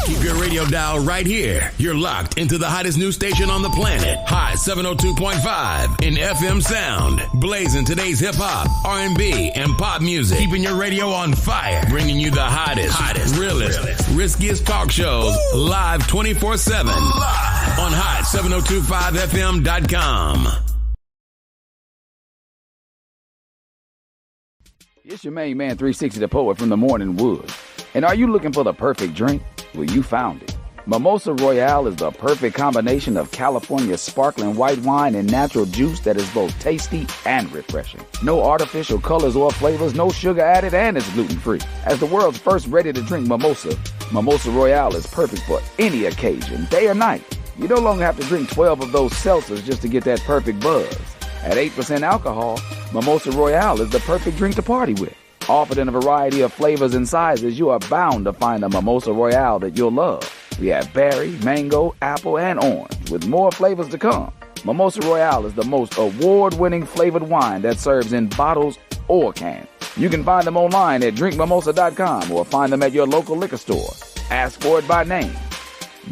Keep your radio dial right here. You're locked into the hottest news station on the planet. Hot 702.5 in FM sound. Blazing today's hip-hop, R&B, and pop music. Keeping your radio on fire. Bringing you the hottest, realest, riskiest talk shows live 24/7 on hot7025fm.com. It's your main man, 360 the Poet from the Morning Wood. And are you looking for the perfect drink? Well, you found it. Mimosa Royale is the perfect combination of California sparkling white wine and natural juice that is both tasty and refreshing. No artificial colors or flavors, no sugar added, and it's gluten-free. As the world's first ready-to-drink mimosa, Mimosa Royale is perfect for any occasion, day or night. You no longer have to drink 12 of those seltzers just to get that perfect buzz. At 8% alcohol, Mimosa Royale is the perfect drink to party with. Offered in a variety of flavors and sizes, you are bound to find a Mimosa Royale that you'll love. We have berry, mango, apple, and orange, with more flavors to come. Mimosa Royale is the most award-winning flavored wine that serves in bottles or cans. You can find them online at drinkmimosa.com or find them at your local liquor store. Ask for it by name.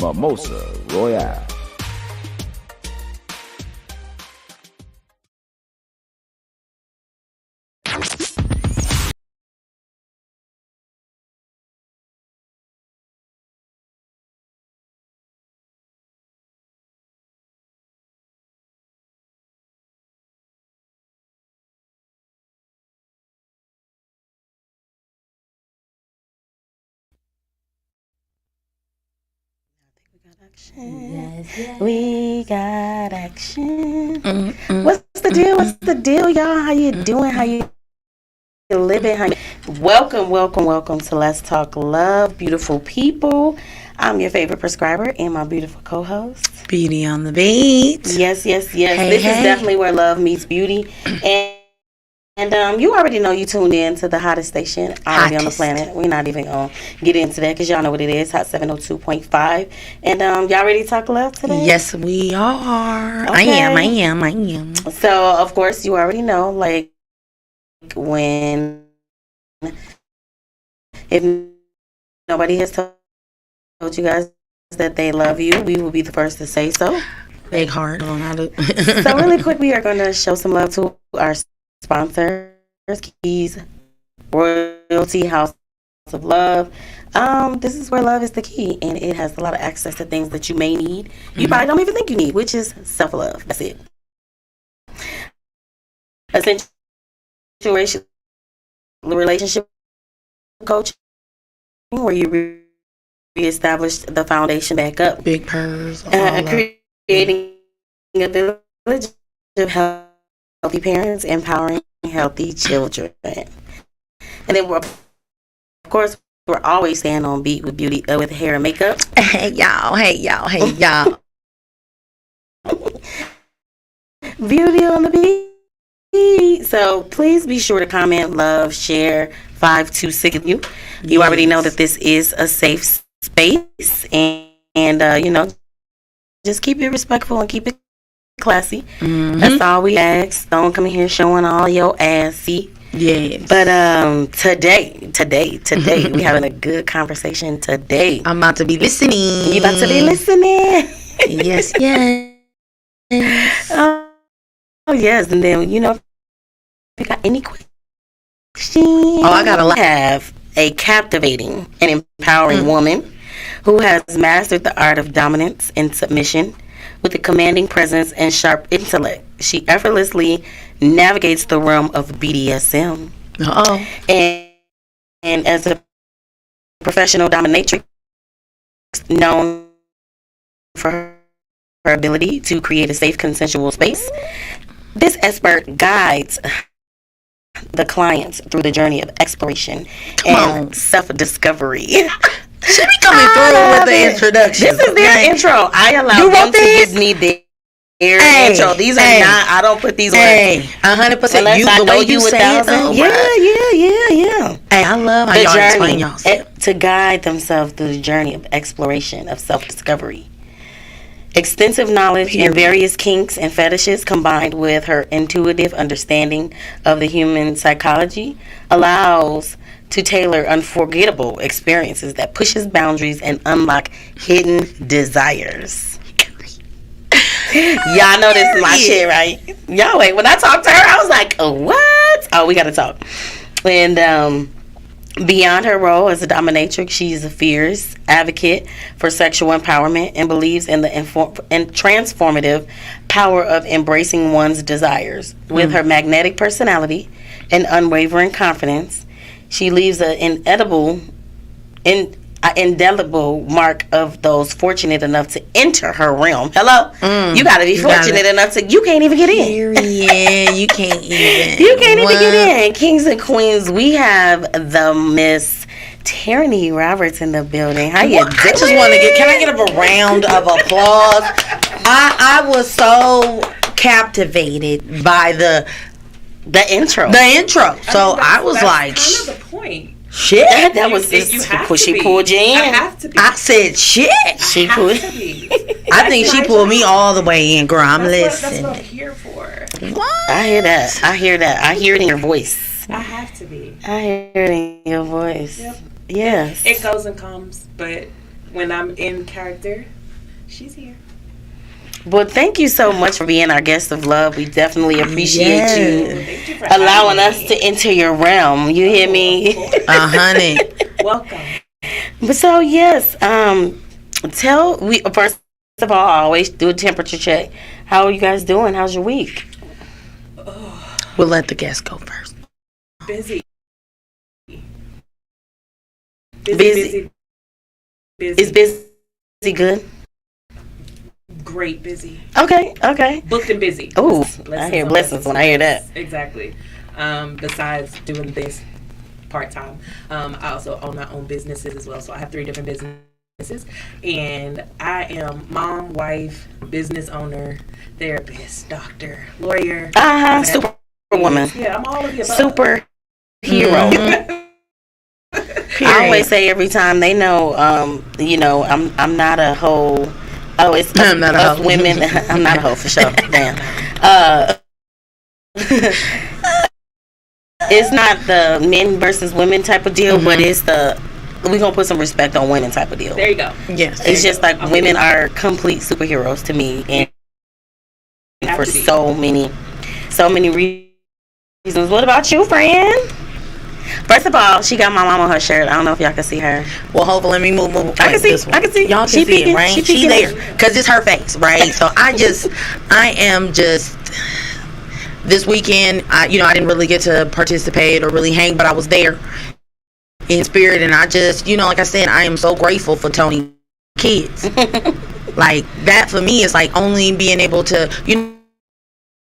Mimosa Royale. Yes. We got action. What's the deal? What's the deal, y'all? How you doing? How you living? Welcome to Let's Talk Love, beautiful people. I'm your favorite prescriber and my beautiful co-host, Beauty on the Beat. Yes. This is definitely where love meets beauty. And you already know you tuned in to the hottest station already on the planet. We're not even going to get into that because y'all know what it is, Hot 702.5. And y'all ready to talk love today? Yes, we are. Okay. I am. So, of course, you already know, like, if nobody has told you guys that they love you, we will be the first to say so. Big heart. So, really quick, we are going to show some love to our sponsors, Keys Royalty House of Love. This is where love is the key, and it has a lot of access to things that you may need. You probably don't even think you need, which is self-love. That's it. Essential relationship coaching, where you reestablish the foundation back up. Big purrs. Creating a village of healthy parents, empowering healthy children. And then we're always staying on beat with beauty, with hair and makeup. Hey y'all. Beauty on the beat. So please be sure to comment, love, share 526 you. You already know that this is a safe space, and just keep it respectful and keep it classy. That's all we ask. Don't come in here showing all your assy. Yes. But today we having a good conversation today. I'm about to be listening. You about to be listening? Yes. Oh yes, and then if you got any questions, I got a lot. Have a captivating and empowering woman who has mastered the art of dominance and submission. With a commanding presence and sharp intellect, she effortlessly navigates the realm of BDSM. And as a professional dominatrix, known for her ability to create a safe, consensual space, this expert guides the clients through the journey of exploration and self-discovery. She be coming through with the introduction. This is their intro. I allow them to give me their intro. These are not. I don't put these words. 100%. The way you say it, though. Yeah. Hey, I love how y'all explain y'all to guide themselves through the journey of exploration of self-discovery. Extensive knowledge in various kinks and fetishes combined with her intuitive understanding of the human psychology allows to tailor unforgettable experiences that pushes boundaries and unlock hidden desires. Y'all know this is my shit, right? Y'all wait, when I talked to her, I was like, oh, what? Oh, we gotta talk. And beyond her role as a dominatrix, she's a fierce advocate for sexual empowerment and believes in the transformative power of embracing one's desires. With her magnetic personality and unwavering confidence, she leaves an indelible mark of those fortunate enough to enter her realm. Hello? You gotta be fortunate enough to, you can't even get in. Yeah, you can't even. You can't even get in. Kings and queens, we have the Miss Tierney Roberts in the building. How you doing? I just want to can I get a round of applause? I was so captivated by the intro. So I was like, kind of the point. Shit. That was just she pulled you in. I have to be. I said shit. She pulled. I think she pulled me all the way in, girl. I'm listening. That's what I'm here for. What? I hear that. I hear it in your voice. I have to be. I hear it in your voice. Yep. Yes. It goes and comes, but when I'm in character, she's here. Well, thank you so much for being our guest of love. We definitely appreciate you Thank you for allowing having us me. to enter your realm. You hear me? Honey. Welcome. But so yes, first of all, I always do a temperature check. How are you guys doing? How's your week? We'll let the guests go first. Busy. Busy. Is busy good? Great busy. Okay. Booked and busy. Oh, Blessings I hear on blessings when I hear that. Exactly. Besides doing this part-time, I also own my own businesses as well. So I have 3 different businesses. And I am mom, wife, business owner, therapist, doctor, lawyer. Superwoman. Yeah, I'm all of the above. Superhero. I always say every time they know, I'm not a hoe. I'm not a hoe. Women, I'm not a hoe for sure. Damn. It's not the men versus women type of deal, but it's the we're gonna put some respect on women type of deal. There you go. Yes. It's just like women are complete superheroes to me, and for so many reasons. What about you, friend? First of all, she got my mama her shirt. I don't know if y'all can see her. Well, hopefully, let me move. I can see. Y'all can She see peeking, it, right? she She peeking. there, cause it's her face, right? So I am just. This weekend, I didn't really get to participate or really hang, but I was there in spirit, and I just, like I said, I am so grateful for Tony kids. Like that for me is like only being able to,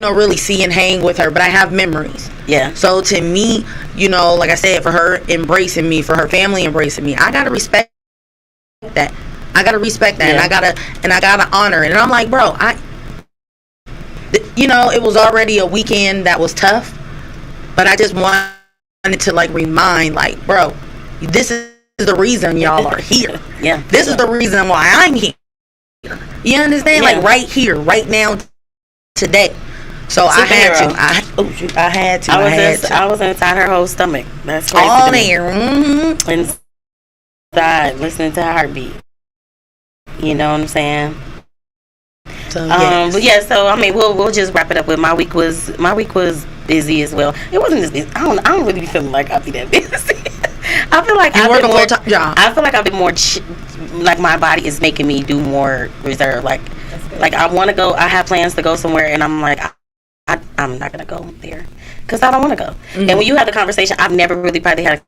really see and hang with her, but I have memories. Yeah. So to me, like I said, for her embracing me, for her family embracing me, I gotta respect that. Yeah. and I gotta honor it. And I'm like, bro, it was already a weekend that was tough, but I just wanted to like remind, like, bro, this is the reason y'all are here. Yeah. This is the reason why I'm here. You understand? Yeah. Like right here, right now, today. So I had to. I was inside her whole stomach. That's crazy. All to me. there. Mm-hmm. Inside, listening to her heartbeat. You know what I'm saying? So, yes. But yeah, so I mean, we'll just wrap it up with my week was busy as well. It wasn't as busy. I don't really be feeling like I'll be that busy. I feel like you work a full-time job. I feel like I've been more like my body is making me do more reserve. Like I want to go. I have plans to go somewhere, and I'm like, I'm not gonna go there because I don't want to go. Mm-hmm. And when you have the conversation, I've never really probably had a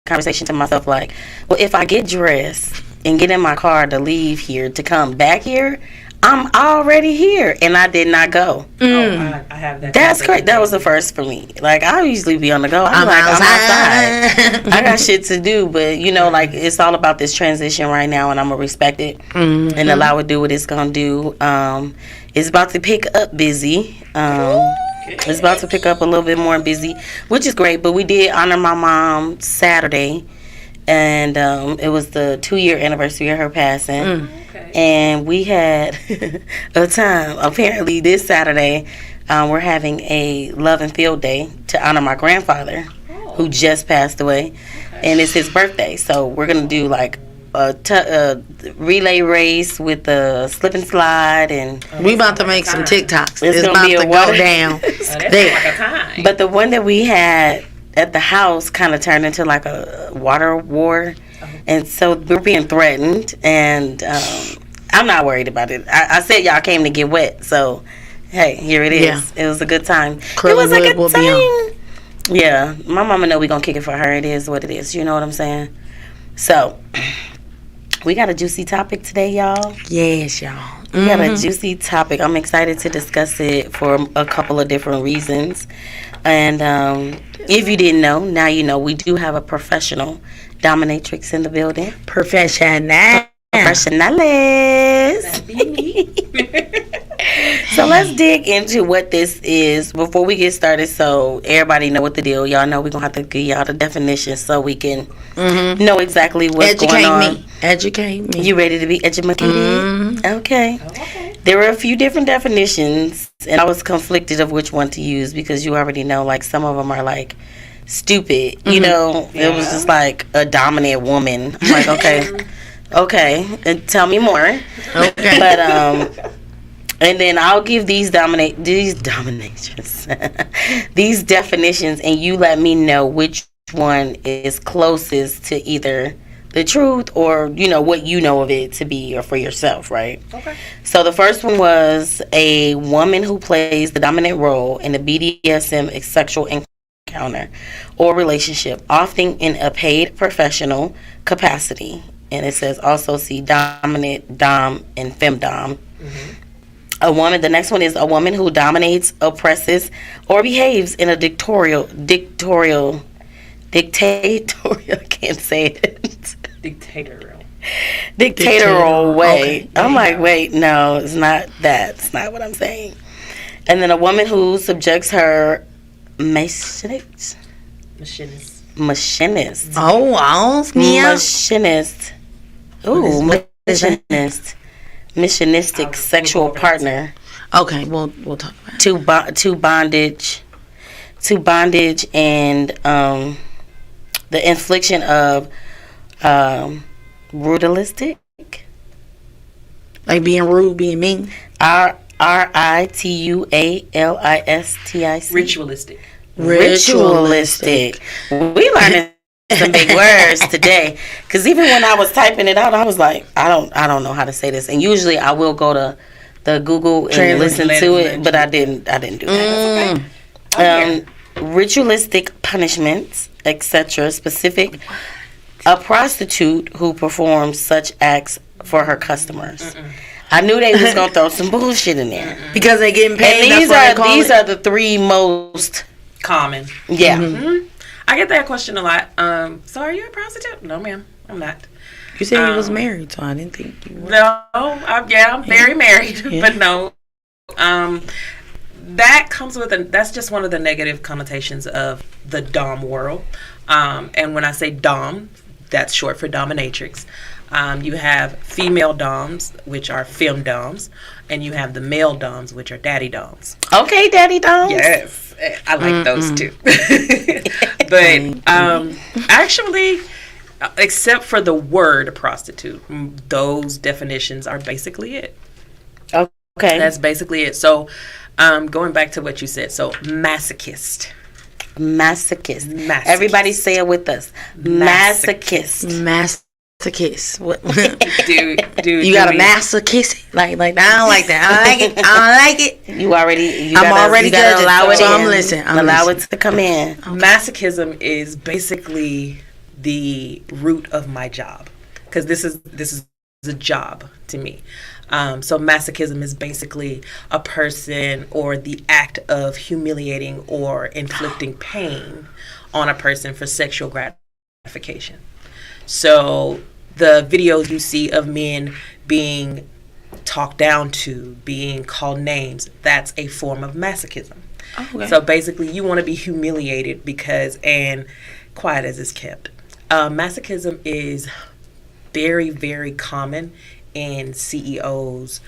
conversation to myself like, well, if I get dressed and get in my car to leave here to come back here, I'm already here, and I did not go. I have that. That's correct. That was the first for me. Like I usually be on the go. I'm outside. I got shit to do, but like it's all about this transition right now, and I'm gonna respect it and allow it to do what it's gonna do. It's about to pick up busy. It's about to pick up a little bit more busy, which is great. But we did honor my mom Saturday, and it was the 2-year anniversary of her passing. Okay. And we had a time. Apparently, this Saturday, we're having a love and field day to honor my grandfather, who just passed away, and it's his birthday. So we're gonna do like a relay race with the slip and slide, and we about to make some TikToks. It's gonna about be a to water go down. There. Like a time. But the one that we had at the house kind of turned into like a water war, and so we're being threatened, and I'm not worried about it. I said y'all came to get wet, so hey, here it is. Yeah. It was a good time. It was a good time. Yeah, my mama know we gonna kick it for her. It is what it is. You know what I'm saying? So we got a juicy topic today, y'all. Yes, y'all. We got a juicy topic. I'm excited to discuss it for a couple of different reasons. And if you didn't know, now you know. We do have a professional dominatrix in the building. Professionalis. So let's dig into what this is before we get started, so everybody know what the deal. Y'all know we're going to have to give y'all the definition so we can know exactly what's going on. Educate me. You ready to be educated? Okay. There were a few different definitions, and I was conflicted of which one to use because you already know, like, some of them are, like, stupid. You know, it was just, like, a dominant woman. I'm like, okay, and tell me more. Okay. But, and then I'll give these dominations, these definitions, and you let me know which one is closest to either the truth or, you know, what you know of it to be or for yourself, right? Okay. So the first one was a woman who plays the dominant role in a BDSM sexual encounter or relationship, often in a paid professional capacity. And it says also see dominant, dom, and femdom. The next one is a woman who dominates, oppresses, or behaves in a dictatorial, I can't say it. Dictatorial way. Okay. I'm like, wait, no, it's not that. It's not what I'm saying. And then a woman who subjects her machinist. Oh, wow. Machinist. Ooh, machinist. Missionistic sexual partner. Okay, we'll talk about it. To bondage and the infliction of brutalistic, like being rude, being mean. Ritualistic. Ritualistic. We learning some big words today, because even when I was typing it out, I was like, I don't know how to say this, and usually I will go to the Google and listen to it, but I didn't do that. Ritualistic punishments, etc. Specific, a prostitute who performs such acts for her customers. I knew they was gonna throw some bullshit in there because they getting paid. And these are the three most common. Yeah. I get that question a lot. So are you a prostitute? No, ma'am, I'm not. You said you was married, so I didn't think you were. No, I'm very married, but no. That comes with that's just one of the negative connotations of the dom world. And when I say dom, that's short for dominatrix. You have female doms, which are femdoms, and you have the male doms, which are daddy doms. Okay, daddy doms. Yes. I like those too. But actually, except for the word prostitute, those definitions are basically it. Okay. That's basically it. So going back to what you said, so masochist. Everybody say it with us. Masochist. What? dude, you got a masochist? Like I don't like that. I don't like it. I'm already gotta allow it. So I'm allow it to come in. Okay. Masochism is basically the root of my job, because this is a job to me. So masochism is basically a person or the act of humiliating or inflicting pain on a person for sexual gratification. So the videos you see of men being talked down to, being called names, that's a form of masochism. Okay. So basically you want to be humiliated because, and quiet as it's kept, masochism is very, very common in CEOs,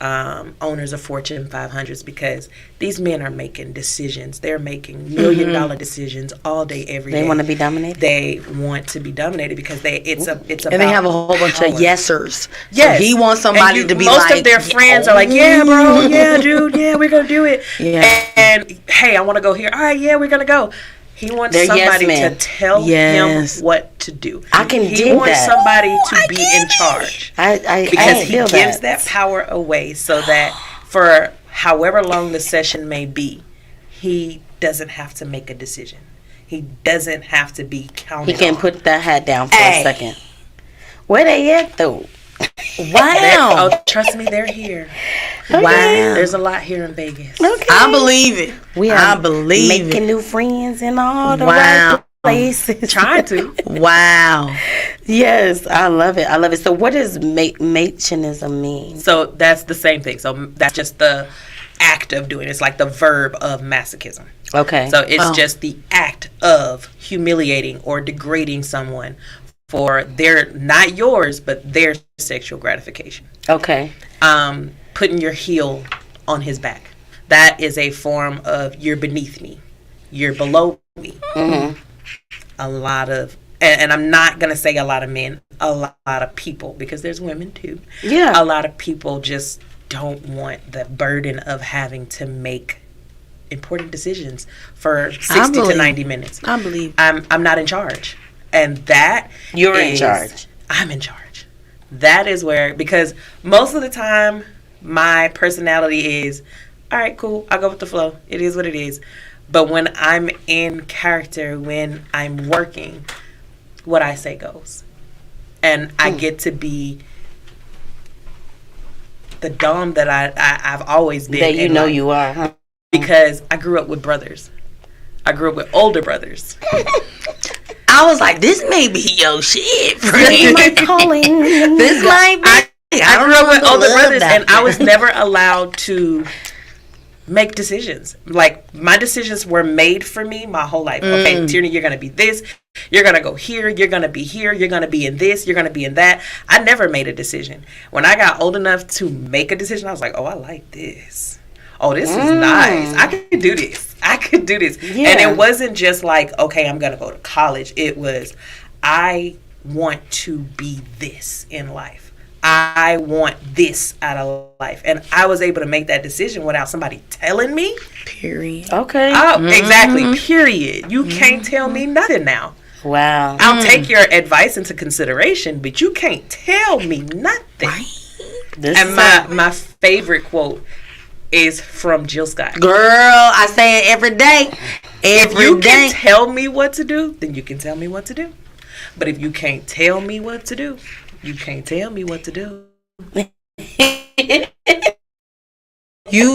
owners of Fortune 500s, because these men are making decisions. They're making $1 million decisions all day, every day. They want to be dominated. They want to be dominated because it's about and they have a whole bunch of yesers. Yes, so he wants somebody to be most like, of their friends are like, yeah, bro, yeah, dude, yeah, we're gonna do it. Yeah. And hey, I want to go here. All right, yeah, we're gonna go. He wants They're somebody yes to tell him what to do. I can He dig wants that. somebody to be in charge. Because he feel gives that power away so that for however long the session may be, he doesn't have to make a decision. He doesn't have to be counted He can on. put that hat down for a second. Where they at though? Wow. Oh, trust me, they're here. Okay. Wow. There's a lot here in Vegas. Okay. I believe it. I believe making it. new friends in all the Wow. right places. Trying to. Wow. Yes, I love it. I love it. So what does matronism mean? So that's the same thing. So that's just the act of doing it. It's like the verb of masochism. Okay. So it's just the act of humiliating or degrading someone for their, not yours, but their sexual gratification. Okay. Putting your heel on his back. That is a form of you're beneath me. You're below me. Mm-hmm. A lot of, and I'm not going to say a lot of men, a lot of people, because there's women too. Yeah. A lot of people just don't want the burden of having to make important decisions for 60 to 90 minutes. I believe. I'm not in charge. And that You're in charge. I'm in charge. That is where, because most of the time my personality is, all right, cool, I'll go with the flow. It is what it is. But when I'm in character, when I'm working, what I say goes. And I get to be the dom that I've always been. That you know you are, huh? Because I grew up with brothers. I grew up with older brothers. I was like, this may be your shit, This friend. might calling. This might be. I grew up with older brothers, and I was never allowed to make decisions. Like, my decisions were made for me my whole life. Okay, Tierney, you're going to be this. You're going to go here. You're going to be here. You're going to be in this. You're going to be in that. I never made a decision. When I got old enough to make a decision, I was like, oh, I like this. Oh, this is nice. I could do this. I could do this. Yeah. And it wasn't just like, okay, I'm going to go to college. It was, I want to be this in life. I want this out of life. And I was able to make that decision without somebody telling me. Period. Okay. Oh, exactly. Period. You can't tell me nothing now. Wow. I'll take your advice into consideration, but you can't tell me nothing. This And is my favorite quote is from Jill Scott. Girl, I say it every day. If Every you day. can tell me what to do, then you can tell me what to do. But if you can't tell me what to do, you can't tell me what to do. You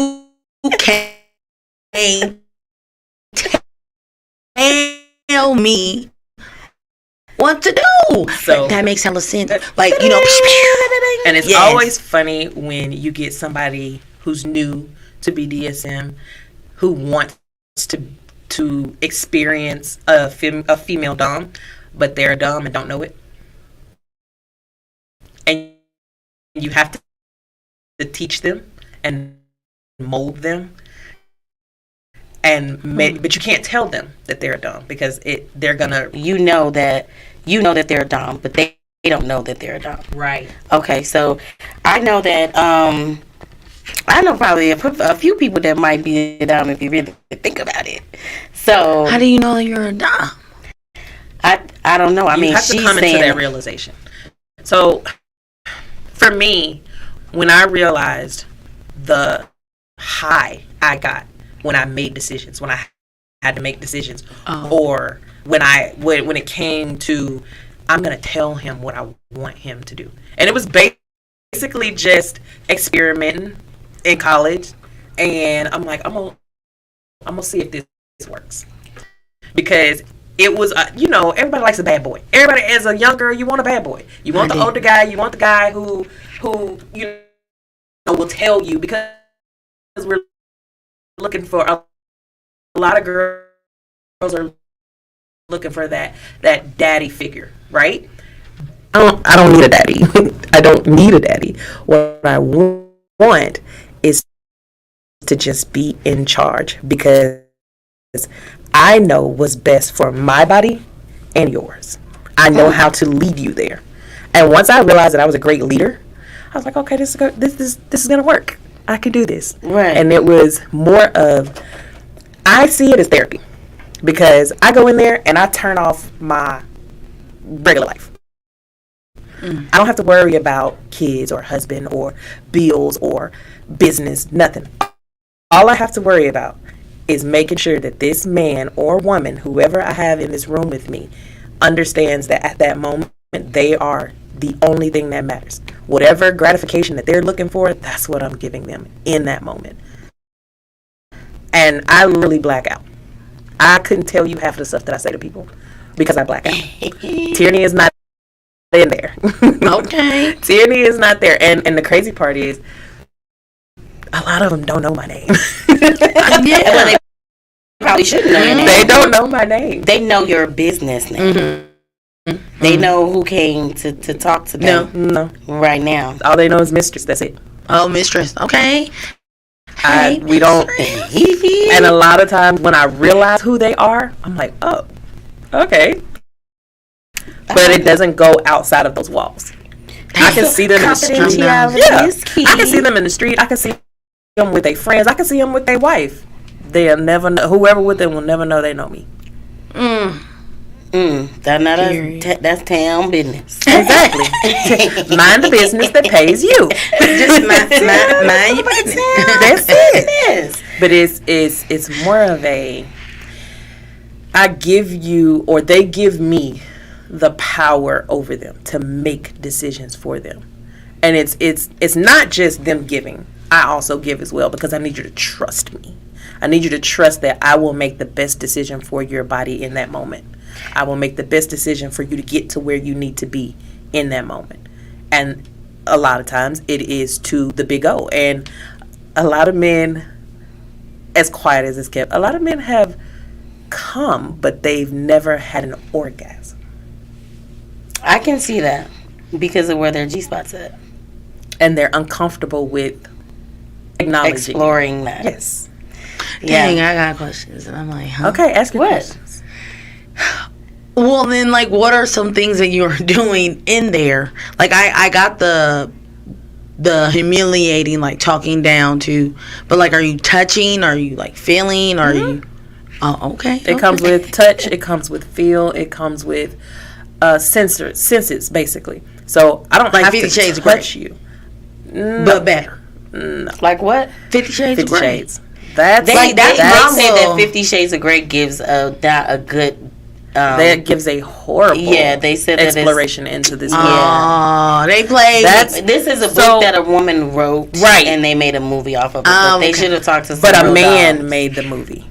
can't tell me what to do. So that makes hella sense. Like, you know. And it's Yes. always funny when you get somebody who's new to BDSM who wants to experience a female dom, but they're a dom and don't know it. And you have to teach them and mold them. And but you can't tell them that they're a dom because they're gonna you know that they're a dom, but they don't know that they're a dom. right. Okay, so I know that I know probably a few people that might be a dom if you really think about it. So How do you know you're a dom? I don't know. I You mean, have to she's come into saying that realization. So, for me, when I realized the high I got when I made decisions, when I had to make decisions, or when it came to, I'm gonna tell him what I want him to do, and it was basically just experimenting in college, and I'm like, I'm gonna see if this works, because it was, everybody likes a bad boy. Everybody, as a young girl, you want a bad boy. You want the older guy. You want the guy who will tell you, because we're looking for a lot of girls are looking for that daddy figure, right? I don't need a daddy. I don't need a daddy. What I want is to just be in charge, because I know what's best for my body and yours. I know how to lead you there. And once I realized that I was a great leader, I was like, okay, this is gonna work. I can do this. Right. And it was more of, I see it as therapy, because I go in there and I turn off my regular life. I don't have to worry about kids or husband or bills or business, nothing. All I have to worry about is making sure that this man or woman, whoever I have in this room with me, understands that at that moment, they are the only thing that matters. Whatever gratification that they're looking for, that's what I'm giving them in that moment. And I really black out. I couldn't tell you half of the stuff that I say to people because I black out. Tyranny is not in there. Okay. Tyranny is not there. And the crazy part is, a lot of them don't know my name. Yeah. Well, they probably shouldn't know your name. They don't know my name. They know your business name. They know who came to talk to them No. right now. All they know is mistress. That's it. Oh, mistress. Okay. We don't. And a lot of times when I realize who they are, I'm like, oh, okay. But it doesn't go outside of those walls. I can see them in the street. Yeah. I can see them in the street. I can see them with their friends. I can see them with their wife. They'll never know. Whoever with them will never know they know me. That's town business. Exactly. Mind the business that pays you. Just mind your business. That's it. But it's more of a, I give you, or they give me the power over them to make decisions for them. And it's not just them giving. I also give as well, because I need you to trust me. I need you to trust that I will make the best decision for your body in that moment. I will make the best decision for you to get to where you need to be in that moment. And a lot of times it is to the big O. And a lot of men, as quiet as it's kept, a lot of men have come, but they've never had an orgasm. I can see that because of where their G-spot's at. And they're uncomfortable with acknowledging. Exploring that. Yes. Dang, I got questions. And I'm like, huh? Okay, ask your What? questions. Well, then, like, what are some things that you're doing in there? Like, I got the humiliating, like, talking down to, but, like, are you touching? Are you, like, feeling? Are you? Oh, okay. It comes with touch. It comes with feel. It comes with senses, basically. So I don't Like have 50 to Shades of touch you. No. But better. Like what? 50 Shades of 50 Grey. Shades. That's They say that little- 50 Shades of Grey gives not a good. That gives a horrible they said that exploration into this world. Oh, they play. This is a book So- that a woman wrote, Right. And they made a movie off of it. But they should have talked to some But a real man dogs. made the movie.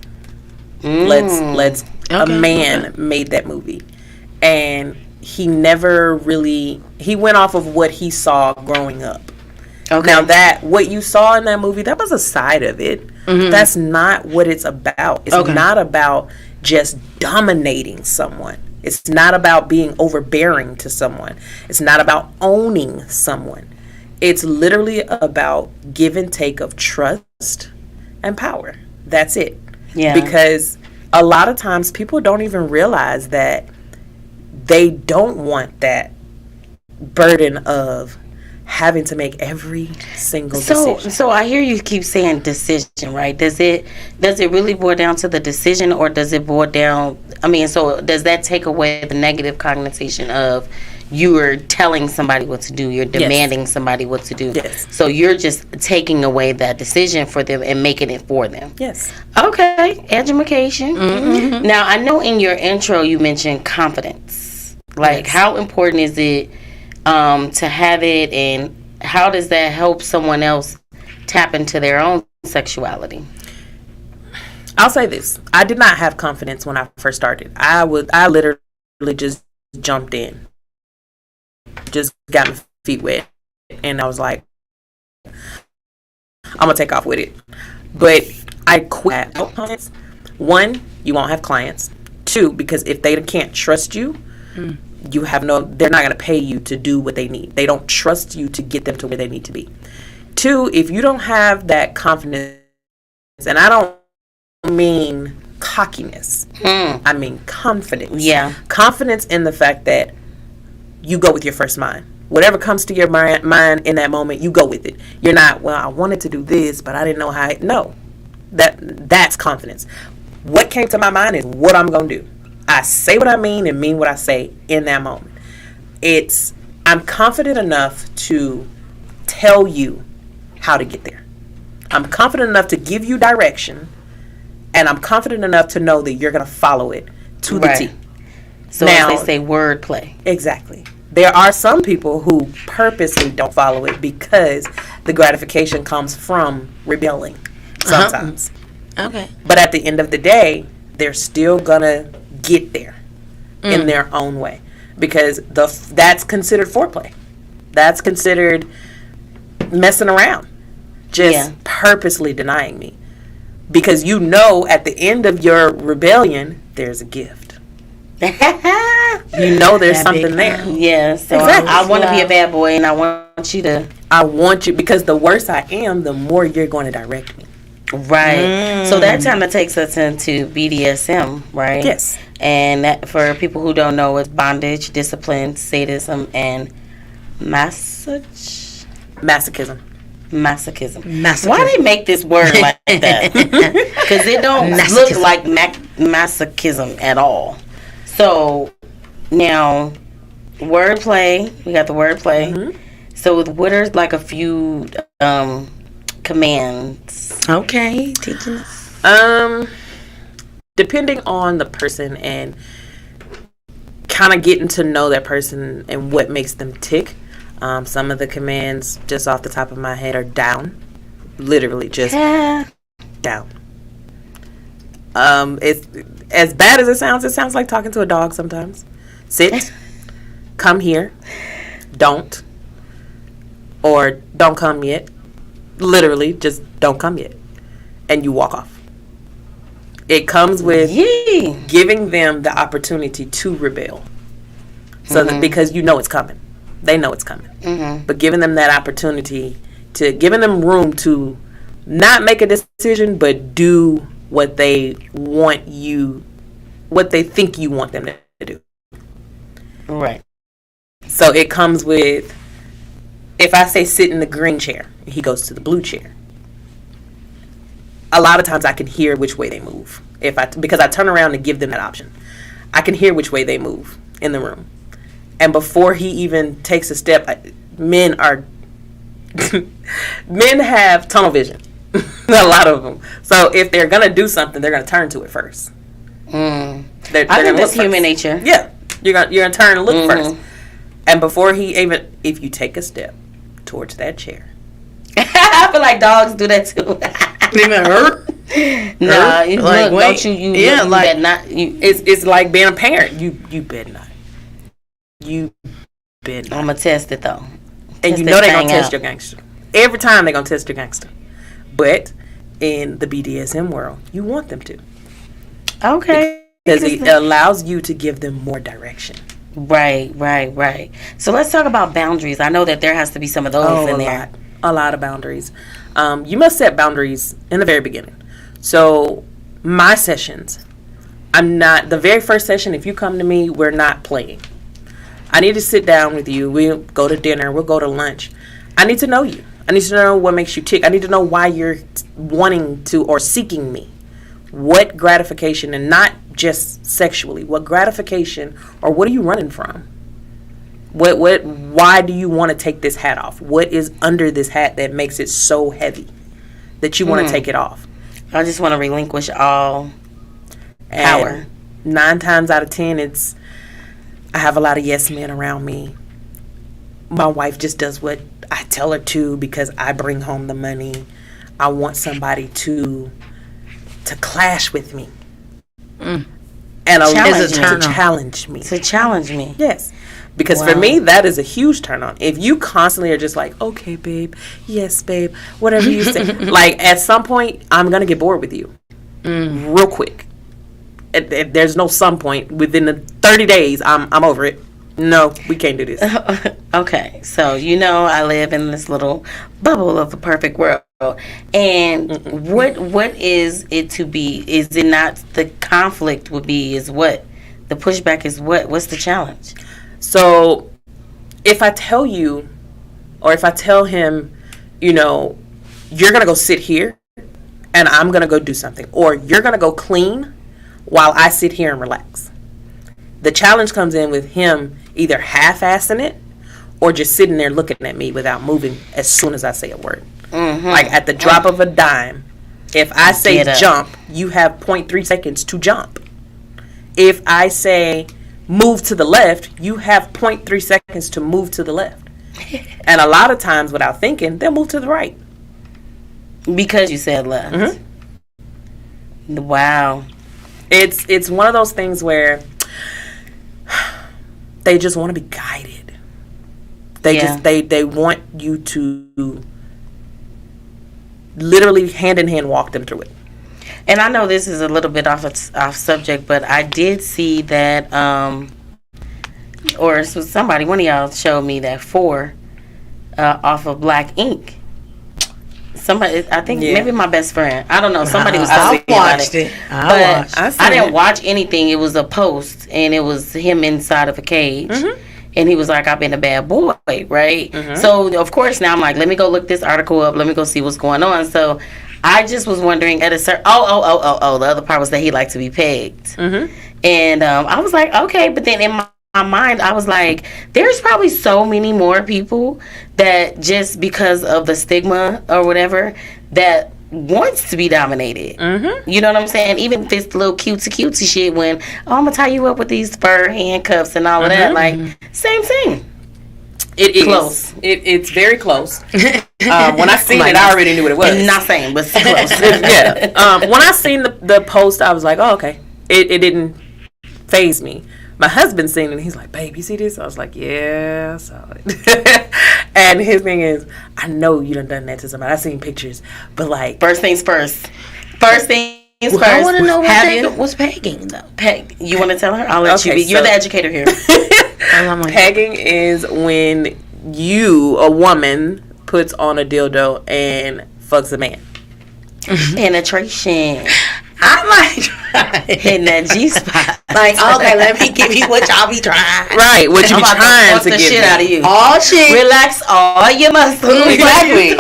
Let's a man made that movie. And he never really, he went off of what he saw growing up. Okay. Now that, what you saw in that movie, that was a side of it. That's not what it's about. It's not about just dominating someone. It's not about being overbearing to someone. It's not about owning someone. It's literally about give and take of trust and power. That's it. Yeah. Because a lot of times people don't even realize that they don't want that burden of having to make every single decision. So I hear you keep saying decision, right? Does it really boil down to the decision, or does it boil down? I mean, so does that take away the negative connotation of you are telling somebody what to do, you're demanding somebody what to do? Yes. So you're just taking away that decision for them and making it for them. Yes. Okay, education. Now I know in your intro you mentioned confidence. Like, how important is it to have it, and how does that help someone else tap into their own sexuality? I'll say this. I did not have confidence when I first started. I literally just jumped in. Just got my feet wet. And I was like, I'm going to take off with it. But I quit out clients. One, you won't have clients. Two, because if they can't trust you, they're not going to pay you to do what they need. They don't trust you to get them to where they need to be. 2, if you don't have that confidence, and I don't mean cockiness, I mean confidence. Yeah. Confidence in the fact that you go with your first mind. Whatever comes to your mind in that moment, you go with it. You're not, well, I wanted to do this, but I didn't know how. No. That's confidence. What came to my mind is what I'm going to do. I say what I mean and mean what I say in that moment. I'm confident enough to tell you how to get there. I'm confident enough to give you direction, and I'm confident enough to know that you're going to follow it to the T. So now, as they say, wordplay. Exactly. There are some people who purposely don't follow it because the gratification comes from rebelling sometimes. Okay. But at the end of the day, they're still going to get there in their own way, because that's considered foreplay. That's considered messing around, just purposely denying me, because at the end of your rebellion there's a gift. There's something there. Yeah, so exactly. I want to be a bad boy, and I want you, because the worse I am, the more you're going to direct me. Right. So that kind of takes us into BDSM, right? Yes. And that, for people who don't know, it's bondage, discipline, sadism, and masochism. Why they make this word like that? Because it don't look like masochism at all. So now, wordplay. We got the wordplay. Mm-hmm. So what are like a few commands? Okay, teaching us. Depending on the person and kind of getting to know that person and what makes them tick. Some of the commands, just off the top of my head, are down. Literally, just down. It's as bad as it sounds like talking to a dog sometimes. Sit, come here, don't, or don't come yet. Literally, just don't come yet. And you walk off. It comes with giving them the opportunity to rebel. So that, because you know it's coming. They know it's coming. Mm-hmm. But giving them that opportunity, giving them room to not make a decision, but do what they want you, what they think you want them to do. Right. So it comes with, if I say sit in the green chair, he goes to the blue chair. A lot of times I can hear which way they move. Because I turn around and give them that option. I can hear which way they move in the room. And before he even takes a step, men have tunnel vision. A lot of them. So if they're going to do something, they're going to turn to it first. I think that's human nature. Yeah. You're going to turn and look first. And before if you take a step towards that chair. I feel like dogs do that too. Even hurt? Nah, like, don't you better not. It's like being a parent. You better not. You better not. I'm going to test it though. And you know they're going to test your gangster. Every time they're going to test your gangster. But in the BDSM world, you want them to. Okay. Because it allows you to give them more direction. Right. So let's talk about boundaries. I know that there has to be some of those in there. A lot of boundaries. You must set boundaries in the very beginning. So my sessions, the very first session, if you come to me, we're not playing. I need to sit down with you. We'll go to dinner. We'll go to lunch. I need to know you. I need to know what makes you tick. I need to know why you're wanting to or seeking me. What gratification, and not just sexually, what gratification or what are you running from? Why do you want to take this hat off? What is under this hat that makes it so heavy that you want to take it off? I just want to relinquish all power. And 9 times out of 10, I have a lot of yes men around me. My wife just does what I tell her to because I bring home the money. I want somebody to clash with me. And challenge me. To challenge me. Yes. Because for me, that is a huge turn on. If you constantly are just like, okay, babe, yes, babe, whatever you say. Like, at some point, I'm going to get bored with you. Real quick. There's no some point. Within the 30 days, I'm over it. No, we can't do this. Okay, so I live in this little bubble of the perfect world. And what is it to be? Is it not the conflict would be is what? The pushback is what? What's the challenge? So if I tell you, or if I tell him, you're going to go sit here and I'm going to go do something, or you're going to go clean while I sit here and relax. The challenge comes in with him either half-assing it or just sitting there looking at me without moving as soon as I say a word. Mm-hmm. Like at the drop of a dime, if I say jump, you have 0.3 seconds to jump. If I say move to the left, you have 0.3 seconds to move to the left. And a lot of times without thinking, they'll move to the right. Because you said left. Mm-hmm. Wow. It's one of those things where they just want to be guided. They want you to literally hand in hand walk them through it. And I know this is a little bit off subject, but I did see that, or somebody, one of y'all showed me that 4 off of Black Ink. Somebody, I think maybe my best friend. I don't know. Somebody was telling me about it. I didn't watch anything. It was a post, and it was him inside of a cage. Mm-hmm. And he was like, I've been a bad boy, right? Mm-hmm. So, of course, now I'm like, let me go look this article up. Let me go see what's going on. So, I just was wondering at a certain... the other part was that he liked to be pegged. Mm-hmm. And I was like, okay. But then in my mind, I was like, there's probably so many more people that just because of the stigma or whatever, that wants to be dominated. Mm-hmm. You know what I'm saying? Even if it's little cutesy shit when, I'm going to tie you up with these fur handcuffs and all of that. Like, same thing. It is close. It's very close. When I seen it, I already knew what it was. Not saying, but close. Yeah. When I seen the post, I was like, oh, okay. It didn't faze me. My husband seen it, and he's like, babe, you see this? I was like, yeah, I saw it. And his thing is, I know you done that to somebody. I seen pictures, but like... First things first. First things first. I want to know what's pegging, though. You want to tell her? I'll let you be. You're the educator here. Pegging is when you, a woman, puts on a dildo and fucks a man. Penetration. I might try hitting that G-spot. Like, okay, let me give you what y'all be trying. Right, what you be trying to get the shit out of you. All shit. Relax all your muscles. Exactly.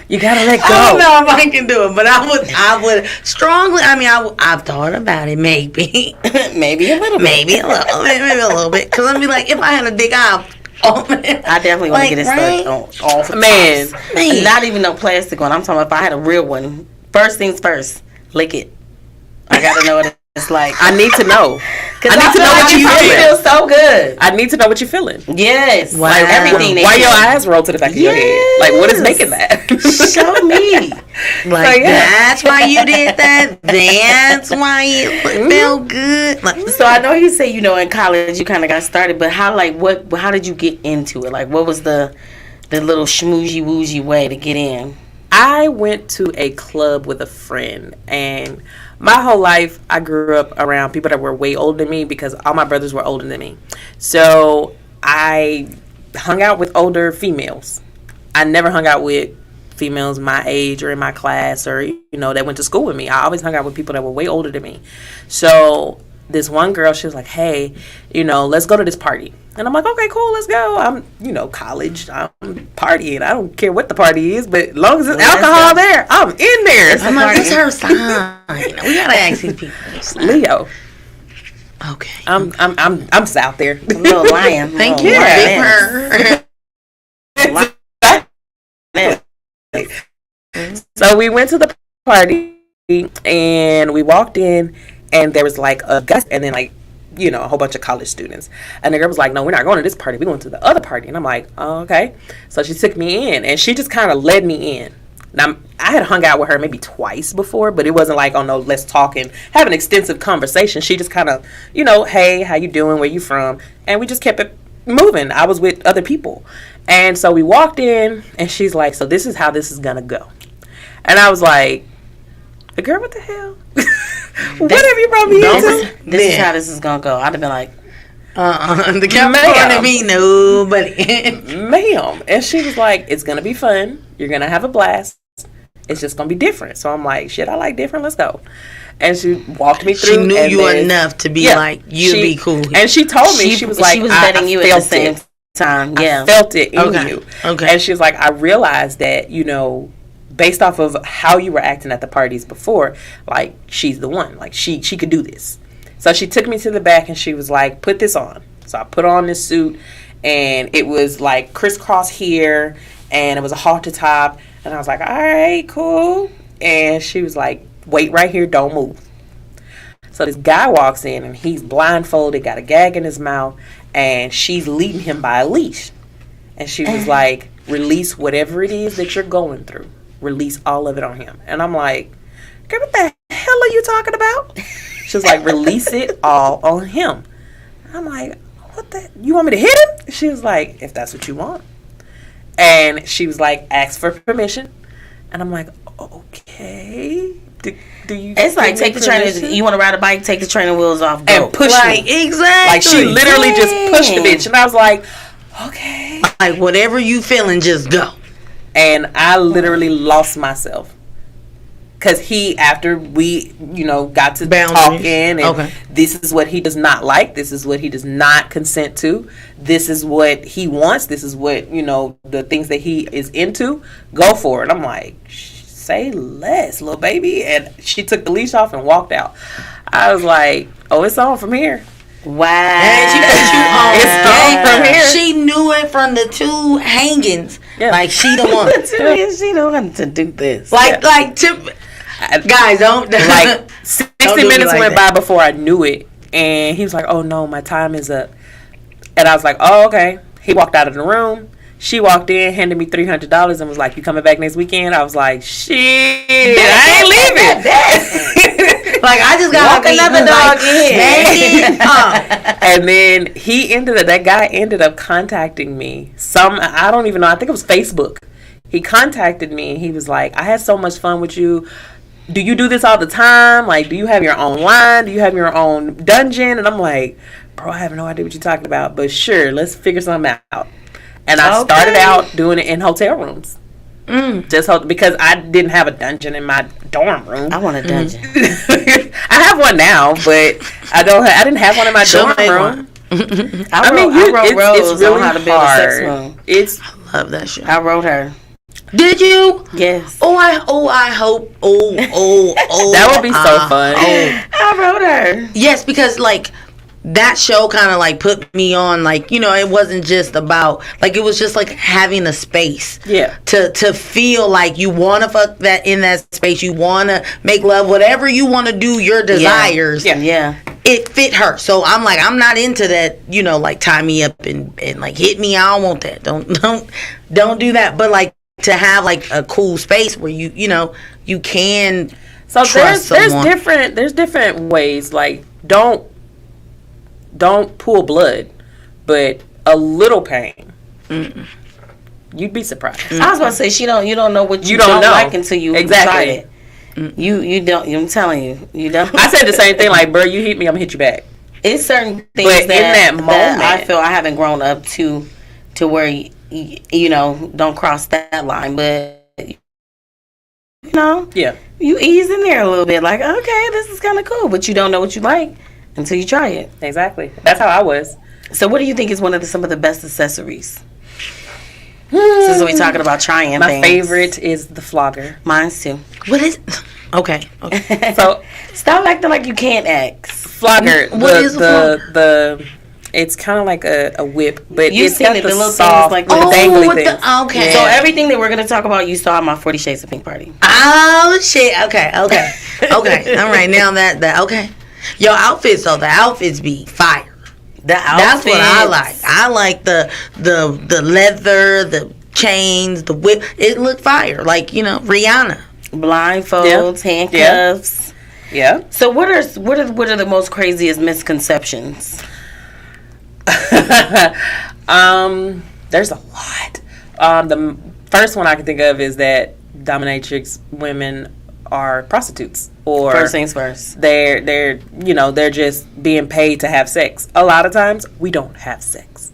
You gotta let go. I don't know if I can do it, but I would strongly. I mean, I've thought about it. Maybe a little bit. Maybe a little bit. Because I'd be like, if I had a dick out. Oh, man. I definitely want to get it stuck off the man. Not even no plastic one. I'm talking about if I had a real one. First things first, lick it. I gotta know what it's like. I need to know. I need to know what you're feeling. It feels so good. I need to know what you're feeling. Yes. Wow. Like everything. Why your eyes roll to the back of your head? Like, what is making that? Show me. Like, that's why you did that. That's why it felt good. Like, so I know you say, in college you kind of got started, but how did you get into it? Like, what was the little schmoozy woozy way to get in? I went to a club with a friend, and my whole life I grew up around people that were way older than me because all my brothers were older than me. So I hung out with older females. I never hung out with females my age or in my class or, that went to school with me. I always hung out with people that were way older than me. So this one girl, she was like, hey, let's go to this party. And I'm like, okay, cool, let's go. I'm, college. I'm partying. I don't care what the party is, but as long as there's alcohol there, I'm in there. I'm like, what's her sign? We gotta ask these people. Leo. Okay. I'm south there. A little lion. Thank you. Big So we went to the party and we walked in and there was like a guest and then like a whole bunch of college students. And the girl was like, no, we're not going to this party. We're going to the other party. And I'm like, oh, okay. So she took me in, and she just kind of led me in. Now, I had hung out with her maybe twice before, but it wasn't like, oh, no, let's talk and have an extensive conversation. She just kind of, hey, how you doing? Where you from? And we just kept it moving. I was with other people. And so we walked in, and she's like, so this is how this is going to go. And I was like, girl, what the hell? What have you brought me into? This is how this is gonna go. I'd have been like, The California meet nobody. Ma'am. And she was like, it's going to be fun. You're going to have a blast. It's just going to be different. So I'm like, shit, I like different. Let's go. And she walked me through. She knew you enough to be like, you'd be cool. And she told me, she was like, she was vetting you at the same time. Yeah. I felt it in you. Okay. And she was like, I realized that, you know, based off of how you were acting at the parties before, like, she's the one. Like, she could do this. So she took me to the back and she was like, put this on. So I put on this suit and it was like crisscross here and it was a halter top. And I was like, all right, cool. And she was like, wait right here, don't move. So this guy walks in and he's blindfolded, got a gag in his mouth, and she's leading him by a leash. And she was like, release whatever it is that you're going through. Release all of it on him. And I'm like, girl, what the hell are you talking about? She was like, release it all on him. I'm like, what the? You want me to hit him? She was like, if that's what you want. And she was like, ask for permission. And I'm like, okay. Do you? It's like, take the trainer. You want to ride a bike? Take the training wheels off. Go. And push like, me. Exactly. Like, she literally just pushed the bitch. And I was like, okay. Like, whatever you feeling, just go. And I literally lost myself. Because after we, you know, got to talking, and this is what he does not like, this is what he does not consent to, this is what he wants, this is what, you know, the things that he is into, go for it. I'm like, say less, little baby. And she took the leash off and walked out. I was like, oh, it's on from here. Wow. And she put you on. It's on from here. She knew it from the two hangings. Yeah. Like, she the one. She the one to do this. Like, guys, don't. Like, 60 minutes went by before I knew it. And he was like, oh, no, my time is up. And I was like, oh, okay. He walked out of the room. She walked in, handed me $300 and was like, you coming back next weekend? I was like, shit, I ain't leaving. Like, I just got another dog in. And then that guy ended up contacting me. I don't even know, I think it was Facebook. He contacted me and he was like, I had so much fun with you. Do you do this all the time? Like, do you have your own line? Do you have your own dungeon? And I'm like, bro, I have no idea what you're talking about. But sure, let's figure something out. And I started out doing it in hotel rooms. Because I didn't have a dungeon in my dorm room. I want a dungeon. I have one now, but I didn't have one in my dorm room. I wrote Rose it's really on how to build a sex room. I love that shit. I wrote her. Did you? Yes. I hope. That would be so fun. I wrote her. Yes, because like that show kind of like put me on, like, you know, it wasn't just about, like, it was just like having a space. Yeah. To feel like you want to fuck that in that space, you want to make love, whatever you want to do, your desires. Yeah. It fit her. So I'm like, I'm not into that, you know, like tie me up and like hit me. I don't want that. Don't do that. But like to have like a cool space where you know, you can trust someone. There's different ways. Like, don't pull blood, but a little pain. You'd be surprised. I was about to say, you don't know what you don't know. Like until you try it. You don't. I'm telling you don't. I said the same thing. Like, bro, you hit me, I'm gonna hit you back. It's certain things that I feel I haven't grown up to where you know, don't cross that line. But you know, you ease in there a little bit. Like, okay, this is kind of cool, but you don't know what you like until you try it. Exactly. That's how I was. So what do you think is some of the best accessories? Since we're talking about trying things. My favorite is the flogger. Mine's too. What is... Okay. So stop acting like you can't ask. Flogger. What is the it's kind of like a whip, but you've it's seen got it, the little soft, things like dangly things. Okay. So everything that we're going to talk about, you saw at my 40 Shades of Pink party. Oh, shit. Okay. All right. Now that okay. Your outfits, though, the outfits be fire. That's what I like. I like the leather, the chains, the whip. It looked fire. Like, you know, Rihanna. Blindfolds, handcuffs. Yeah. So what are the most craziest misconceptions? There's a lot. The first one I can think of is that dominatrix women are prostitutes, or First things first. they're they're just being paid to have sex. A lot of times we don't have sex.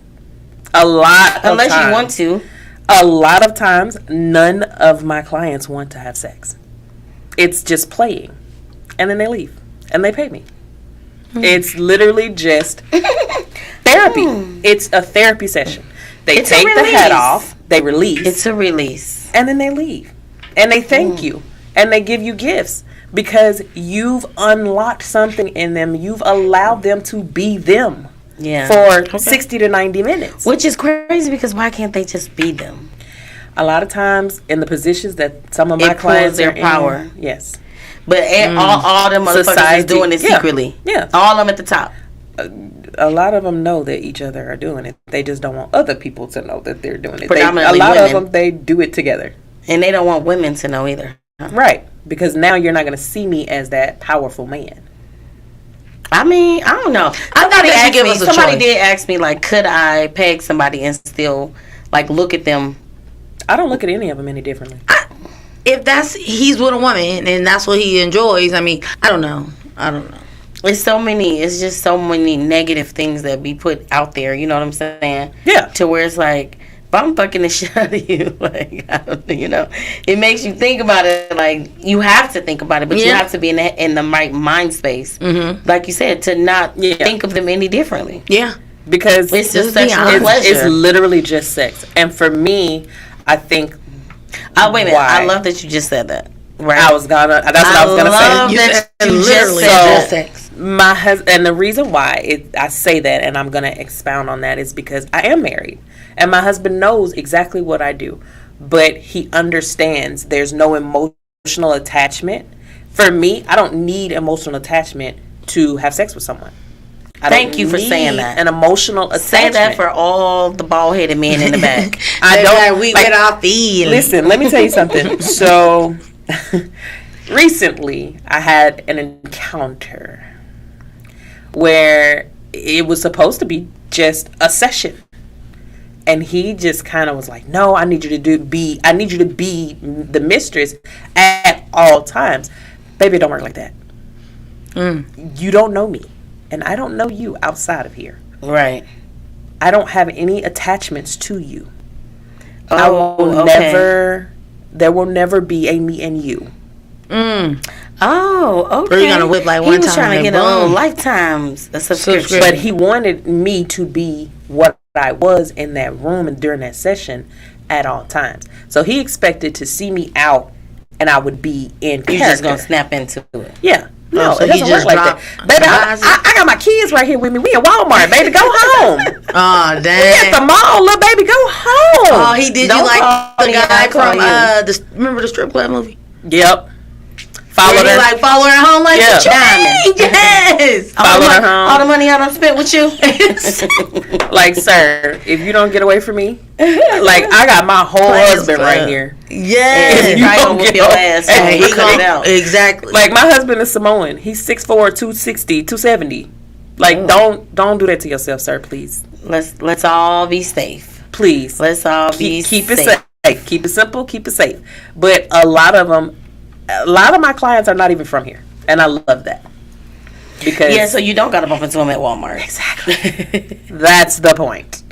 Unless you want to. A lot of times, none of my clients want to have sex. It's just playing, and then they leave, and they pay me. It's literally just therapy. It's a therapy session. They take the head off, they release. It's a release. And then they leave. And they thank you. And they give you gifts because you've unlocked something in them. You've allowed them to be them for 60 to 90 minutes. Which is crazy because why can't they just be them? A lot of times in the positions that some of my clients their are power. in. Yes. But all them motherfuckers is doing it secretly. Yeah. All of them at the top. A lot of them know that each other are doing it. They just don't want other people to know that they're doing it. Predominantly a lot women. of them, they do it together. And they don't want women to know either. Right. Because now you're not going to see me as that powerful man. I mean, I don't know. Somebody did ask me, like, could I peg somebody and still, like, look at them? I don't look at any of them any differently. If he's with a woman and that's what he enjoys, I mean, I don't know. It's just so many negative things that be put out there, you know what I'm saying? Yeah. To where it's like, if I'm fucking the shit out of you, like, I don't, it makes you think about it. Like, you have to think about it, but you have to be in the right mind space. Mm-hmm. Like you said, to not think of them any differently. Yeah. Because it's just sexual pleasure. It's literally just sex. And for me, I think... Oh, wait a minute. I love that you just said that. Right. That's what I was going to say. You said literally just sex. My husband, and the reason why I say that, and I'm going to expound on that, is because I am married. And my husband knows exactly what I do. But he understands there's no emotional attachment. For me, I don't need emotional attachment to have sex with someone. Thank you for saying that. An emotional attachment. Say that for all the bald-headed men in the back. I don't. We get our feelings. Listen, let me tell you something. So, recently, I had an encounter where it was supposed to be just a session. And he just kind of was like, "No, I need you to be the mistress at all times." Baby, it don't work like that. You don't know me, and I don't know you outside of here. Right. I don't have any attachments to you. There will never be a me and you. Oh, okay. Or you're gonna whip like one time. He was trying to get a lifetime's subscription. But he wanted me to be what I was in that room and during that session at all times. So he expected to see me out and I would be in character. You're just gonna snap into it. Yeah. No, so it doesn't work like that. Baby, I got my kids right here with me. We in Walmart, baby. Go home. Oh, damn. We at the mall, little baby. Go home. Oh, he did. Don't you like call the me, guy I'll call from remember the strip club movie? Yep. Follow her. Like follow her home like Yeah. Diamond. Yes. Follow her home. All the money I done spent with you. Like, sir, if you don't get away from me, like, I got my whole husband right here. Yes. He probably gonna whip your ass. Hey, He cut it out. Exactly. Like, my husband is Samoan. He's 6'4", 260, 270. Like, don't do that to yourself, sir, please. Let's all be safe. Please. Let's all be keep safe. it safe. Keep it simple, keep it safe. But a lot of my clients are not even from here. And I love that. Because so you don't gotta bump into them at Walmart. Exactly. That's the point.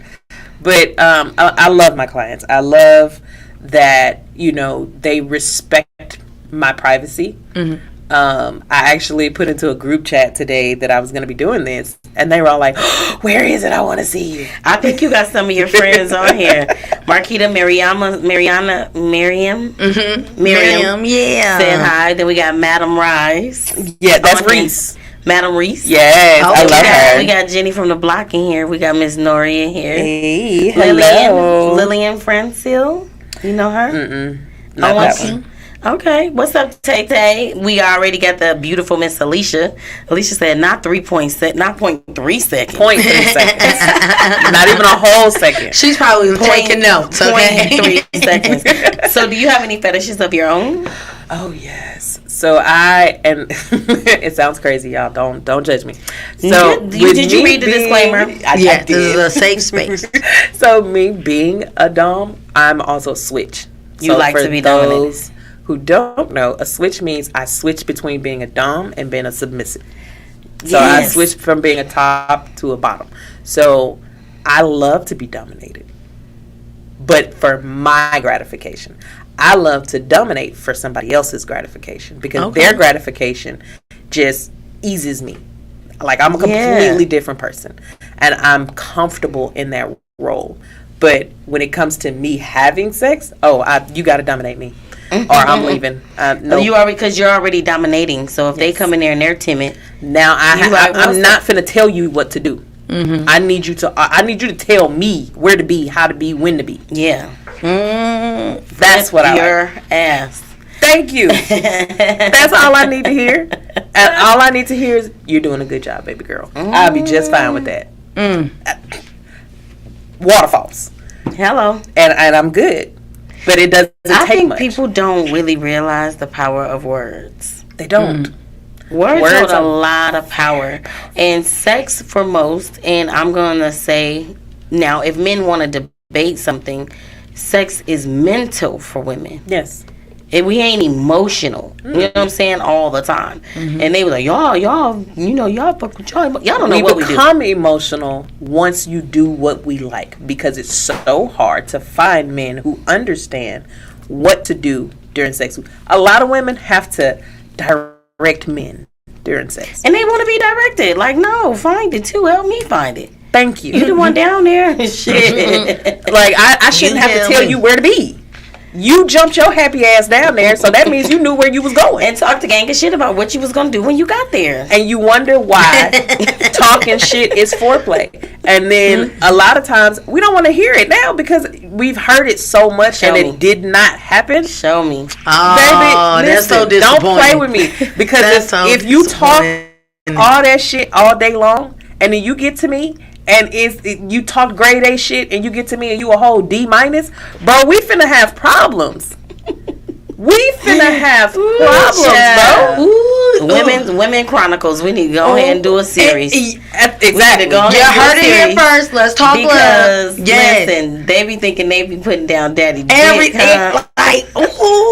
But I love my clients. I love that, they respect my privacy. Mm-hmm. I actually put into a group chat today that I was going to be doing this, and they were all like, "Where is it? I want to see you." I think you got some of your friends on here. Marquita, Miriam, yeah, saying hi. Then we got Madam Rice. Yeah, that's Reese. Madam Reese. Yes, I love her. We got Jenny from the block in here. We got Miss Nori in here. Hey, hello. Lillian Francil. You know her? Not that one. Okay. What's up, Tay Tay? We already got the beautiful Miss Alicia. Alicia said not 3.3 seconds. 0.3 seconds. Not even a whole second. She's probably taking notes. Okay. 0.3 seconds. So, do you have any fetishes of your own? Oh yes. So and it sounds crazy, y'all. Don't judge me. So did you read the disclaimer? I this did. is a safe space. So me being a dom, I'm also switch. You like to be dominant. who don't know, a switch means I switch between being a dom and being a submissive. So I switched from being a top to a bottom. So I love to be dominated, but for my gratification. I love to dominate for somebody else's gratification, because their gratification just eases me. Like, I'm a completely different person, and I'm comfortable in that role. But when it comes to me having sex, you got to dominate me, or I'm leaving. No, because you're already dominating. So if they come in there and they're timid, now I'm not finna tell you what to do. Mm-hmm. I need you to tell me where to be, how to be, when to be. Yeah, that's what I your like. ass. Thank you. That's all I need to hear. And all I need to hear is, you're doing a good job, baby girl. I'll be just fine with that. Waterfalls. Hello. And I'm good. But it doesn't take much. I think people don't really realize the power of words. They don't. Words hold a lot of power. And sex for most, and I'm going to say, now, if men want to debate something, sex is mental for women. Yes. We ain't emotional. You know what I'm saying? All the time. And they were like, y'all, fuck with y'all. Y'all don't know what we do. We become emotional once you do what we like, because it's so hard to find men who understand what to do during sex. A lot of women have to direct men during sex. And they want to be directed. Like, no, find it too. Help me find it. Thank you. You the one down there. Shit. Like, I shouldn't have to tell you where to be. You jumped your happy ass down there, so that means you knew where you was going. And talked gang of shit about what you was going to do when you got there. And you wonder why talking shit is foreplay. And then a lot of times, we don't want to hear it now because we've heard it so much and it did not happen. Show me. Oh, baby, that's so disappointing. Don't play with me. Because if you talk all that shit all day long, and then you get to me, and you talk grade A shit, and you get to me and you a whole D-, bro, we finna have problems. We finna have problems, bro. Women Chronicles. We need to go ahead and do a series. Exactly. You heard it here first. Let's talk because listen, they be thinking they be putting down daddy dick,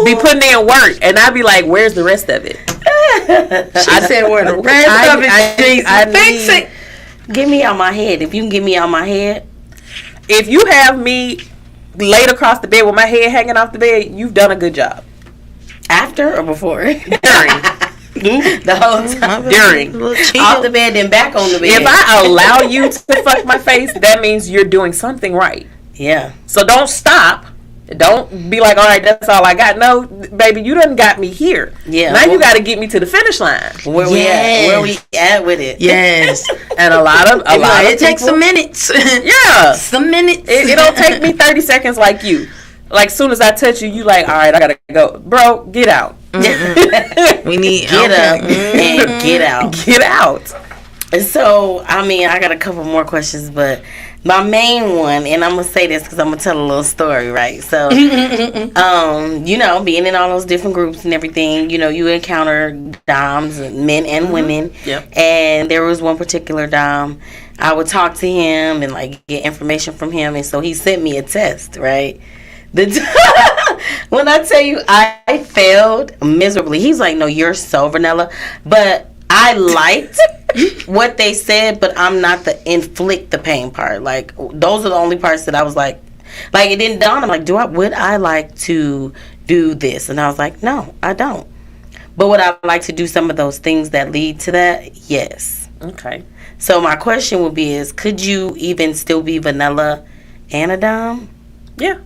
be putting in work, and I be like, where's the rest of it? She said, where the rest of it? I fix it. Get me out my head. If you can get me out my head. If you have me laid across the bed with my head hanging off the bed, you've done a good job. After or before? During. The whole time. During. Off the bed, then back on the bed. If I allow you to fuck my face, that means you're doing something right. Yeah. So don't stop. Don't be like, all right, that's all I got. No, baby, you done got me here. Yeah. Now you got to get me to the finish line. Where we at? Where we at with it? Yes. And a lot of it takes some minutes. Yeah. Some minutes. It don't take me 30 seconds like you. Like, soon as I touch you, you like, all right, I got to go. Bro, get out. We need get up and get out. Get out. So, I mean, I got a couple more questions, but my main one, and I'm going to say this because I'm going to tell a little story, right? So, you know, being in all those different groups and everything, you know, you encounter doms, men and women. Yep. And there was one particular dom, I would talk to him and, like, get information from him. And so he sent me a test, right? When I tell you I failed miserably, he's like, no, you're so vanilla. But I liked what they said, but I'm not the inflict the pain part. Like, those are the only parts that I was like it didn't dawn. I'm like, would I like to do this? And I was like, no, I don't. But would I like to do some of those things that lead to that? Yes. Okay. So my question would be is, could you even still be vanilla and a dom? Yeah.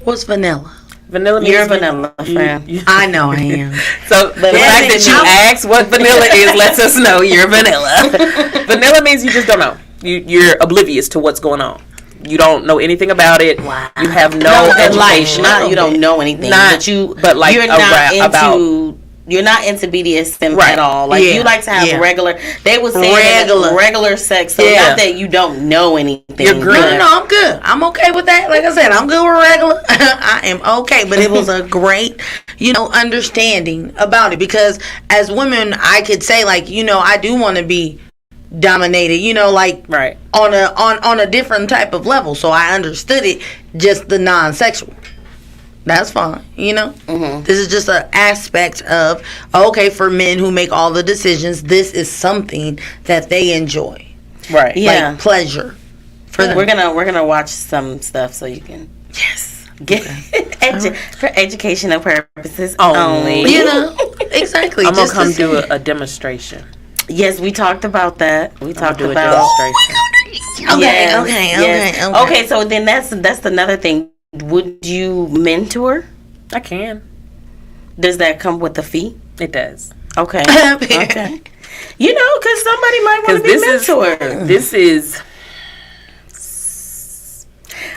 What's vanilla? Vanilla means you're vanilla, friend. I know I am. So the fact that you asked what vanilla is lets us know you're vanilla. Vanilla means you just don't know. You're oblivious to what's going on. You don't know anything about it. Wow. You have no education. Not you don't know anything. But you're not into BDSM at all. Like, you like to have regular. They would say regular sex. So not that you don't know anything. You're green. No, I'm good. I'm okay with that. Like I said, I'm good with regular. I am okay. But it was a great, understanding about it, because as women, I could say, like, I do want to be dominated, like right on a different type of level. So I understood it, just the non-sexual. That's fine. This is just an aspect of, okay, for men who make all the decisions, this is something that they enjoy. Right. Yeah. Like pleasure. For them. We're gonna watch some stuff so you can get for educational purposes only. Exactly. I'm gonna come do a demonstration. Yes, we talked about that. We talked do a about demonstration. Yes. Okay, so then that's another thing. Would you mentor? I can. Does that come with a fee? It does. Okay. Okay. Because somebody might want to be mentored. This is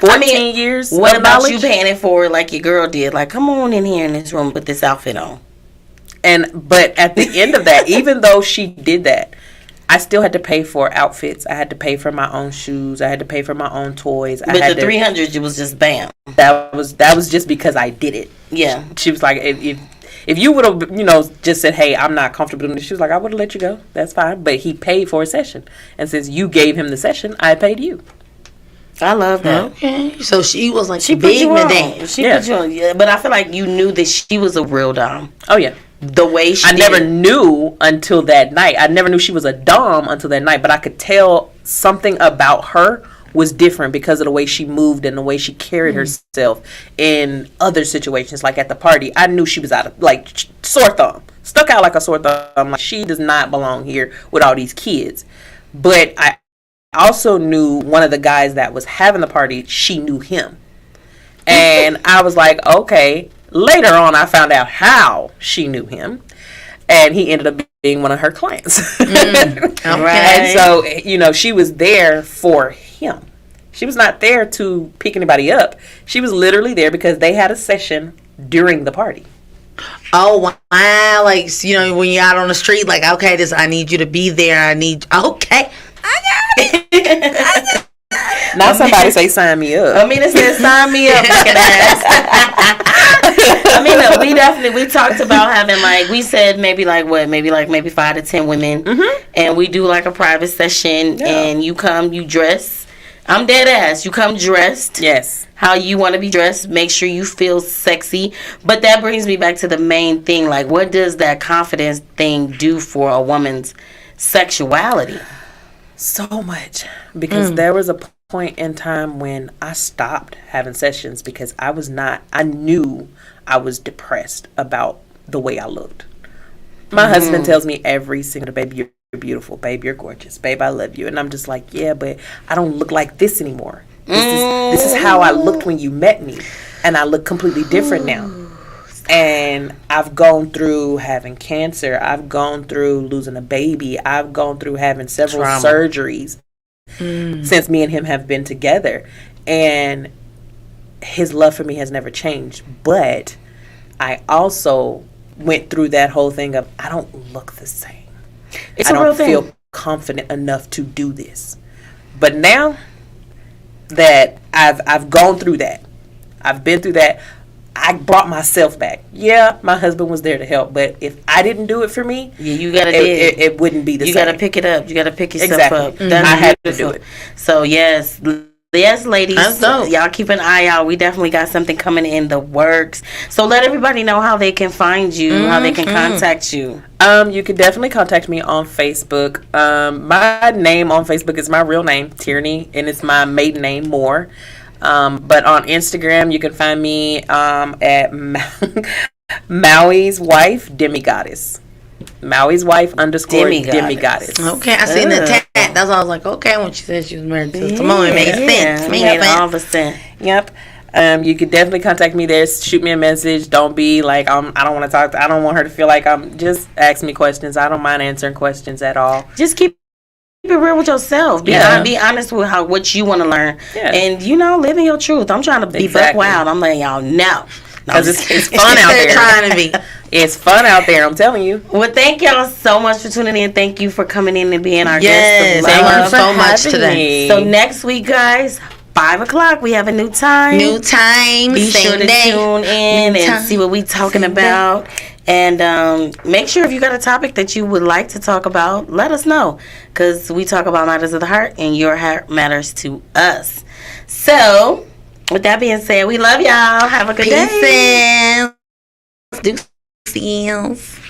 14 years. What about you paying it forward like your girl did? Like, come on in here in this room, put this outfit on. But at the end of that, even though she did that, I still had to pay for outfits. I had to pay for my own shoes. I had to pay for my own toys. But the 300, it was just bam. That was just because I did it. Yeah. She was like, if you would have, just said, hey, I'm not comfortable doing this, she was like, I would have let you go. That's fine. But he paid for a session. And since you gave him the session, I paid you. I love that. Okay. So she was like, she big put madame. She put you on. Yeah, but I feel like you knew that she was a real dom. Oh, yeah. The way she I never knew until that night. I never knew she was a dom until that night. But I could tell something about her was different because of the way she moved and the way she carried herself in other situations. Like at the party, I knew she was out of, like, sore thumb. Stuck out like a sore thumb. Like, she does not belong here with all these kids. But I also knew one of the guys that was having the party, she knew him. And I was like, okay. Later on, I found out how she knew him. And he ended up being one of her clients. Right. And so, she was there for him. She was not there to pick anybody up. She was literally there because they had a session during the party. Oh, wow. Like, when you're out on the street, like, okay, I need you to be there. Okay. I got it. Now somebody say sign me up. Amina said sign me up, looking ass. we talked about having we said maybe 5 to 10 women, and we do like a private session, and you come, you dress. I'm dead ass. You come dressed. Yes. How you want to be dressed. Make sure you feel sexy. But that brings me back to the main thing. Like, what does that confidence thing do for a woman's sexuality? So much. Because there was a point in time when I stopped having sessions because I knew I was depressed about the way I looked. My husband tells me every single day, baby, you're beautiful, babe, you're gorgeous, babe, I love you. And I'm just like, yeah, but I don't look like this anymore. This is how I looked when you met me, and I look completely different now. And I've gone through having cancer. I've gone through losing a baby. I've gone through having several surgeries since me and him have been together. And his love for me has never changed. But I also went through that whole thing of, I don't look the same. I don't feel confident enough to do this. But now that I've gone through that, I've been through that, I brought myself back. Yeah, my husband was there to help, but if I didn't do it for me, you gotta it wouldn't be the same. You gotta pick it up. You gotta pick yourself up. That's I had to do it. So yes, ladies, y'all keep an eye out. We definitely got something coming in the works. So let everybody know how they can find you, how they can contact you. You can definitely contact me on Facebook. My name on Facebook is my real name, Tierney, and it's my maiden name, Moore. But on Instagram, you can find me at Maui's Wife Demigoddess. Maui's Wife _ Demigoddess. Okay, I seen the tag. That's why I was like, okay, when she said she was married to Simone, it made sense. All of a sudden. Yep. You can definitely contact me there. Shoot me a message. Don't be like, I don't want to talk. I don't want her to feel like just ask me questions. I don't mind answering questions at all. Just keep it real with yourself. Be honest with what you want to learn. Yeah. And, living your truth. I'm trying to be buck wild. I'm letting y'all know. Because it's fun out there. Trying to be. It's fun out there, I'm telling you. Well, thank y'all so much for tuning in. Thank you for coming in and being our guest. Thank you so much today. So next week, guys, 5 o'clock, we have a new time. Be sure to tune in and see what we talking about. And make sure if you got a topic that you would like to talk about, let us know. Because we talk about matters of the heart, and your heart matters to us. So With that being said, we love y'all. Have a good day. Peace. Deuces.